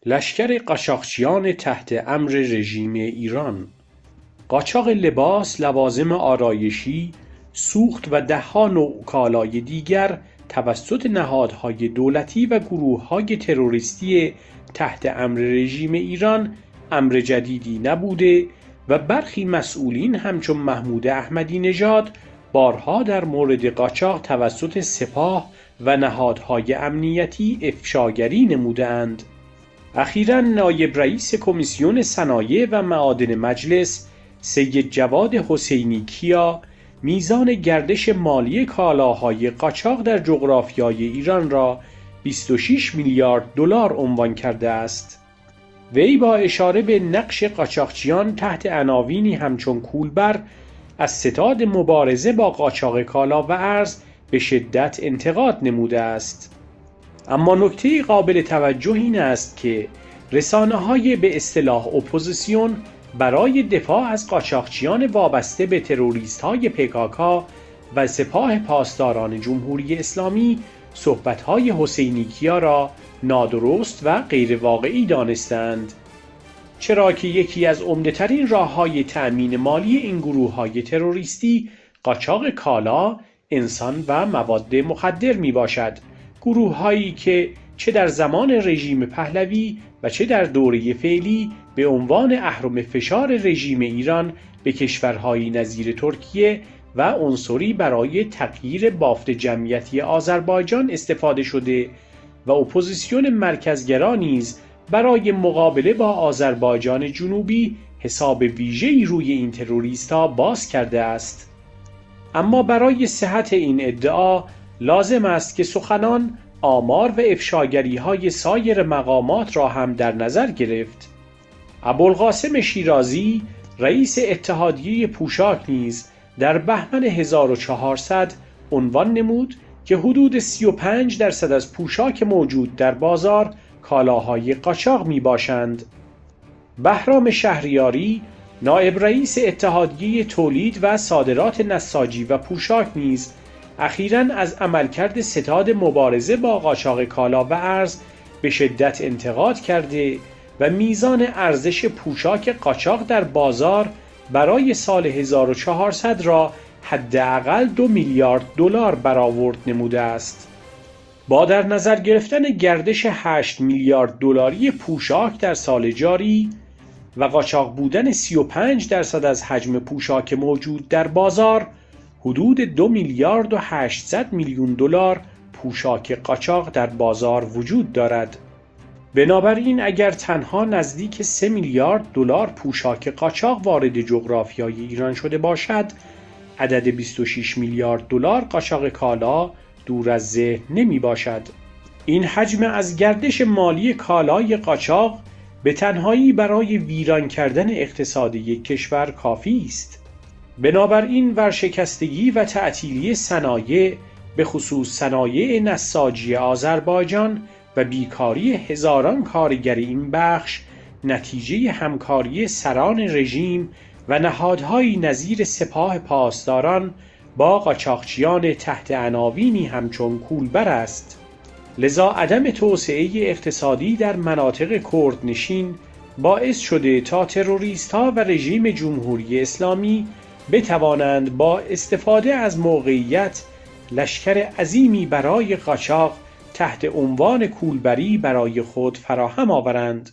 لشکر قاچاقچیان تحت امر رژیم ایران. قاچاق لباس، لوازم آرایشی، سوخت و ده‌ها نوع کالای دیگر توسط نهادهای دولتی و گروه‌های تروریستی تحت امر رژیم ایران امر جدیدی نبوده و برخی مسئولین همچون محمود احمدی نژاد بارها در مورد قاچاق توسط سپاه و نهادهای امنیتی افشاگری نموده‌اند. اخیراً نایب رئیس کمیسیون صنایع و معادن مجلس سید جواد حسینی کیا میزان گردش مالی کالاهای قاچاق در جغرافیای ایران را 26 میلیارد دلار عنوان کرده است. وی با اشاره به نقش قاچاقچیان تحت عناوینی همچون کولبر از ستاد مبارزه با قاچاق کالا و ارز به شدت انتقاد نموده است. اما نکته قابل توجه این است که رسانه‌های به اصطلاح اپوزیسیون برای دفاع از قاچاقچیان وابسته به تروریست‌های PKK و سپاه پاسداران جمهوری اسلامی صحبت‌های حسینی کیا را نادرست و غیر واقعی دانستند، چرا که یکی از عمده‌ترین راه‌های تأمین مالی این گروه‌های تروریستی قاچاق کالا، انسان و مواد مخدر میباشد. گروه‌هایی که چه در زمان رژیم پهلوی و چه در دوره فعلی به عنوان اهرم فشار رژیم ایران به کشورهایی نظیر ترکیه و عنصری برای تغییر بافت جمعیتی آذربایجان استفاده شده و اپوزیسیون مرکزگرا نیز برای مقابله با آذربایجان جنوبی حساب ویژه‌ای روی این تروریست‌ها باز کرده است. اما برای صحت این ادعا لازم است که سخنان، آمار و افشاگری‌های سایر مقامات را هم در نظر گرفت. ابوالقاسم شیرازی رئیس اتحادیه پوشاک نیز در بهمن 1400 عنوان نمود که حدود 35% از پوشاک موجود در بازار کالاهای قاچاق می باشند. بهرام شهریاری نایب رئیس اتحادیه تولید و صادرات نساجی و پوشاک نیز اخیراً از عملکرد ستاد مبارزه با قاچاق کالا و ارز به شدت انتقاد کرده و میزان ارزش پوشاک قاچاق در بازار برای سال 1400 را حداقل 2 میلیارد دلار برآورد نموده است. با در نظر گرفتن گردش 8 میلیارد دلاری پوشاک در سال جاری و قاچاق بودن 35% از حجم پوشاک موجود در بازار، حدود 2 میلیارد و 800 میلیون دلار پوشاک قاچاق در بازار وجود دارد. بنابراین اگر تنها نزدیک 3 میلیارد دلار پوشاک قاچاق وارد جغرافیای ایران شده باشد، عدد 26 میلیارد دلار قاچاق کالا دور از ذهن نمی باشد. این حجم از گردش مالی کالای قاچاق به تنهایی برای ویران کردن اقتصاد یک کشور کافی است. بنابراین ورشکستگی و تعطیلی صنایع، به خصوص صنایع نساجی آذربایجان و بیکاری هزاران کارگر این بخش، نتیجه همکاری سران رژیم و نهادهایی نظیر سپاه پاسداران با قاچاقچیان تحت عناوینی همچون کولبر است. لذا عدم توسعه اقتصادی در مناطق کردنشین باعث شده تا تروریست‌ها و رژیم جمهوری اسلامی بتوانند با استفاده از موقعیت لشکر عظیمی برای قاچاق تحت عنوان کولبری برای خود فراهم آورند.